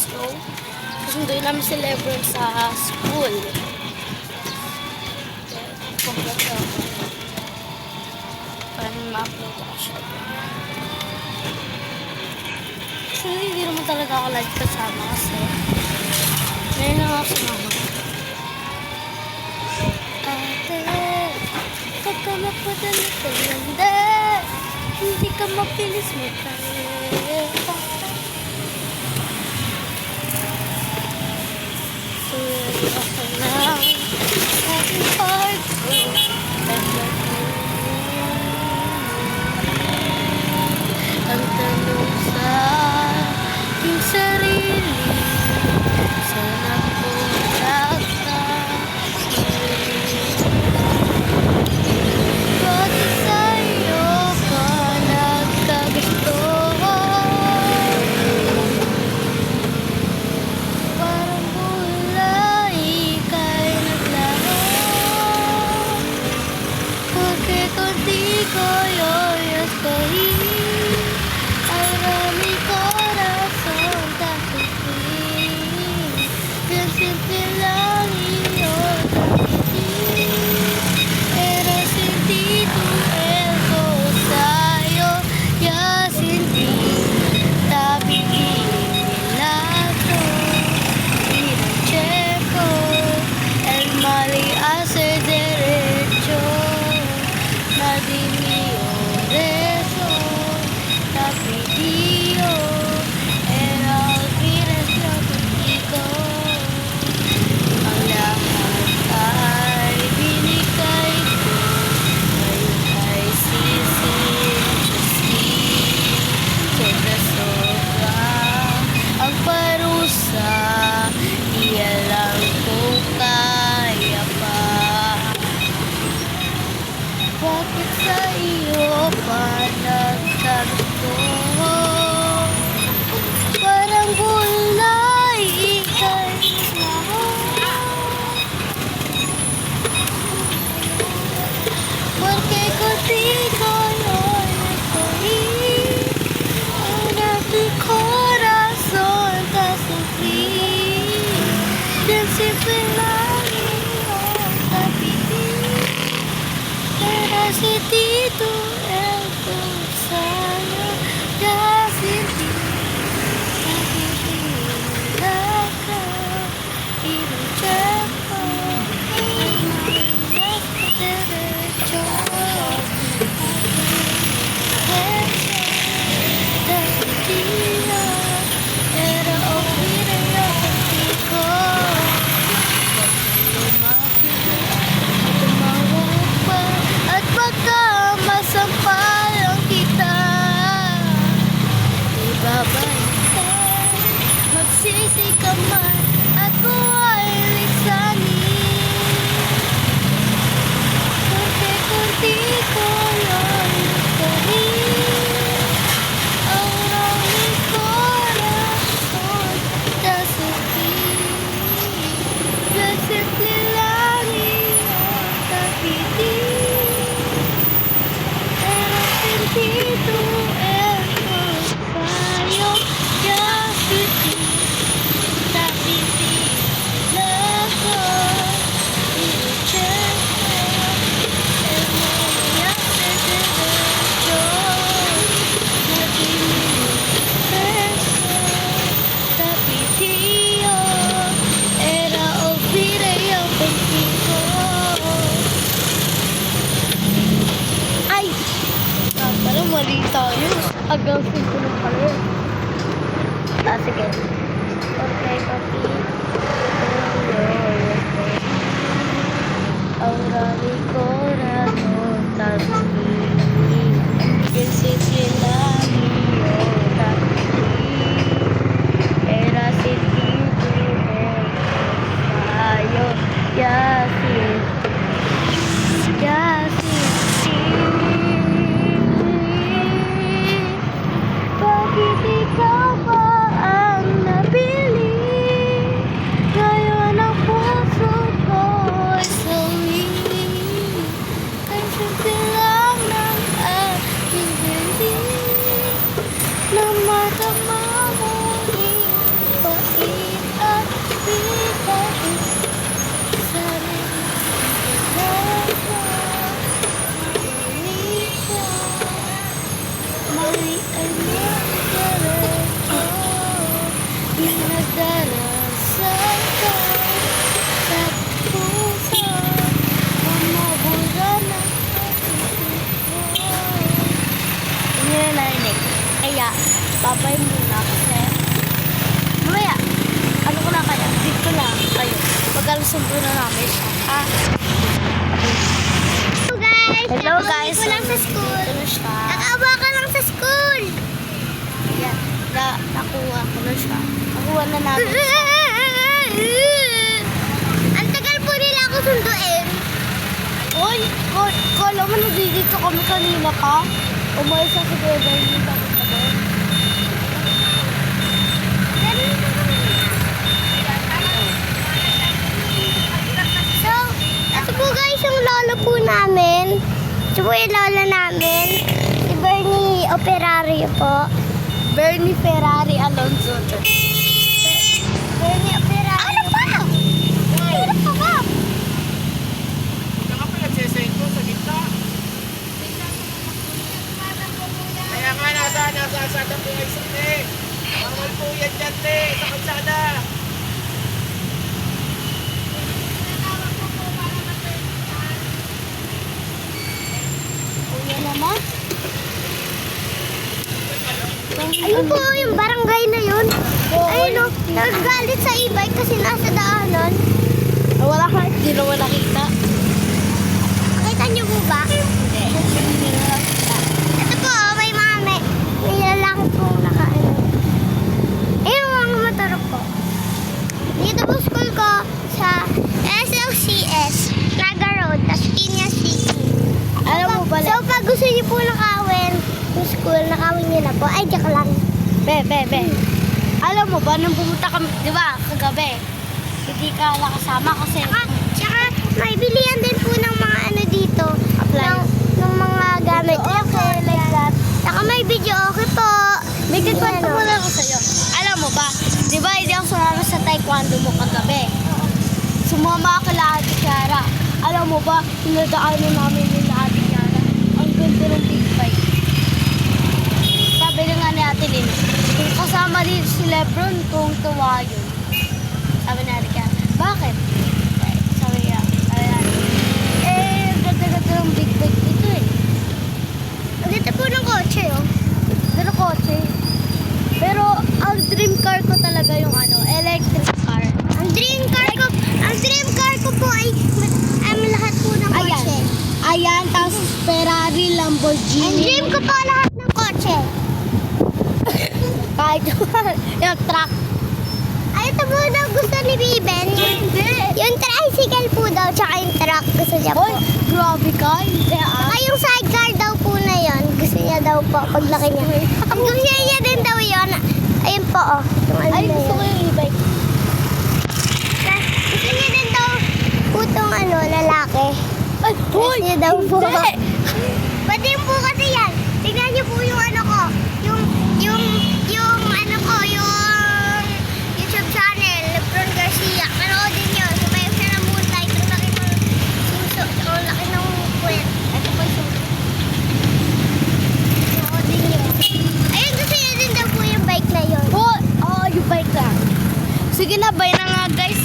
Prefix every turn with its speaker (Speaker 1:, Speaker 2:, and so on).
Speaker 1: show. Susunduin namin si Lebron sa school. Kompleto ako. Para ma-upload ako siya. Actually, hindi naman talaga ako live kasama kasi ngayon lang ako sumama. Ate, pag ka mapadala ka landa, hindi ka mapilis mo tayo. Sulit ako lang sa aking heart ko. Ang tanong sa aking sarili, sana punta ka. Bakit sa'yo ka nagkagusto? Parang bulay ika'y naglaho. Porque contigo yo estoy. Ahora mi corazón está sufrir. Bien simple lang iyo tapitin. Pero sin ti tu ego sa'yo ya sin ti tapitin lato. Checo el mali hace derecho. Nadie mío de eso. Tapidio era al fin yo contigo. Ang lahat ay binigay ko. Ngayon ay sising-sising. Sobra-sobra ang parusa. Iyalang ko kaya pa. Bakit sa iyo pa nagkagusto? Parang gulay ika'y naglaho. Porque contigo yo estoy. Ahora mi corazón está sufrir. Bien simple lang iyo tapitin. Pero si ti tu ego sa'yo ya sin ti tapitin ka. Ibang checo el malas derecho. Pero olvidayo contigo. Tumawag pa at baka masampalang kita. Ibabalik ka, magsisi ka man, ako ay lisanin. Porque contigo yo estoy. Ahora mi corazón está sufrir. Bien simple lang iyo tapitin. Pero sin ti tu ego sa'yo ya sin ti tapitin ako. I-checo el mali hace derecho. Nadie eso tapitío. Era olvidayo contigo. Ay! Parang mali tayo. Hanggang 5 lang pala yun. Sige. Okay, copy. Ahora mi corazón está sufrir. Bien simple lang iyo tapitin. Era sin ti tu ego sa'yo ya sin ti. Bakit ikaw ba ang napili? Ngayon ang puso ko ay sawi. Ay simple lang Pinagdarasal ko sa puso, umabura na hindi na narinig. Kaya, babay muna kasi mamaya, ano ko na kaya, dito na kayo. Magkalusundo na namin siya. Hello guys!
Speaker 2: Hello guys! Ko lang sa school.
Speaker 1: Ito na siya.
Speaker 2: Nakawa ka lang sa school.
Speaker 1: Yan. Nakuha ko na siya. Nakuha na namin siya.
Speaker 2: Ang tagal po nila ako sunduin.
Speaker 1: Uy! Kala mo nandito kami kanina pa? Umalis sa siguro dahil dito ako pa doon.
Speaker 2: So, ito po guys yung lolo po namin. Ito po yung lolo namin. Si Bernie Operario po.
Speaker 1: Bernie Ferrari Alonso.
Speaker 2: Bernie Operario. Ano pa? Ano pa ba?
Speaker 3: Saka pala sesento sa gitna. Kaya nga nasa po ay sate. Bawal po yan dyan, te. Sa kalsada.
Speaker 1: Kuya naman.
Speaker 2: Ayun po yung barangay na yun. Ayun o, nagagalit sa e-bike kasi nasa daanan.
Speaker 1: Wala ka. Hindi naman nakita.
Speaker 2: Nakita niyo po ba?
Speaker 1: Hindi. Hindi na nakita.
Speaker 2: Ito po, may mga may lalaki po nakaano. Ayun mga motor po. Dito po school ko sa SLCS, Naga Road, Tasqueña City.
Speaker 1: Alam mo ba?
Speaker 2: So pag gusto niyo po nakawin yung school, nakawin niyo na po. Ay, diyak lang.
Speaker 1: Be. Alam mo ba, nung pumunta kami, di ba, kagabi, hindi ka nakasama kasi
Speaker 2: Tsaka may bilihan din po ng mga ano dito.
Speaker 1: Appliance.
Speaker 2: Ng mga gamit.
Speaker 1: Okay, like that.
Speaker 2: Tsaka may video okay po.
Speaker 1: May kikwento
Speaker 2: Ano?
Speaker 1: mo lang ako sa'yo. Alam mo ba, di ba hindi ako sumama sa taekwondo mo kagabi? Sumama ako kay Ate Kiara. Alam mo ba, pinadaanan namin yung Ate Kiara. Ang ganda ng big bike. Sabi na nga ni Ate Lynn, kung kasama din si Lebron, kung tuwa yun. Sabi ni Ate Kiara, bakit? Sabi niya, ganda-ganda ng big bike dito eh.
Speaker 2: Ang ganda po ng kotse, oh.
Speaker 1: Pero kotse. Pero ang dream car ko talaga yung electric car.
Speaker 2: Ang dream car ko po ay lahat po ng kotse.
Speaker 1: Ayan, tapos Ferrari,
Speaker 2: Ang
Speaker 1: Lamborghini.
Speaker 2: dream ko po lahat ng kotse.
Speaker 1: Kahit yung truck.
Speaker 2: Ay, ito po daw gusto ni Biben.
Speaker 1: Hindi.
Speaker 2: Yung tricycle po daw, tsaka yung truck gusto niya po.
Speaker 1: Hoy, grabe ka. Hindi
Speaker 2: Saka yung sidecar daw po na yun, gusto niya daw po paglaki niya. Pag gusto niya din daw yun, ayun po, oh. Yung ano
Speaker 1: Ay,
Speaker 2: na
Speaker 1: gusto ko
Speaker 2: yun.
Speaker 1: yung e-bike.
Speaker 2: Gusto niya din daw po itong lalaki.
Speaker 1: Ay,
Speaker 2: Gusto niya daw po.
Speaker 1: Hindi.
Speaker 2: Pati yung po kasi yan. Tignan niyo po yung ano ko. Yung ano ko, yung YouTube channel, Lebron Garcia. Panoodin niyo. Sumayaw siya ng moonlight. Ang laki ng suso. Ang laki ng puwet.
Speaker 1: Ito pa yung
Speaker 2: Panoodin niyo. Ayun, gusto niya din daw po yung bike na yun.
Speaker 1: Oo, yung bike lang. Sige na, bye na nga guys.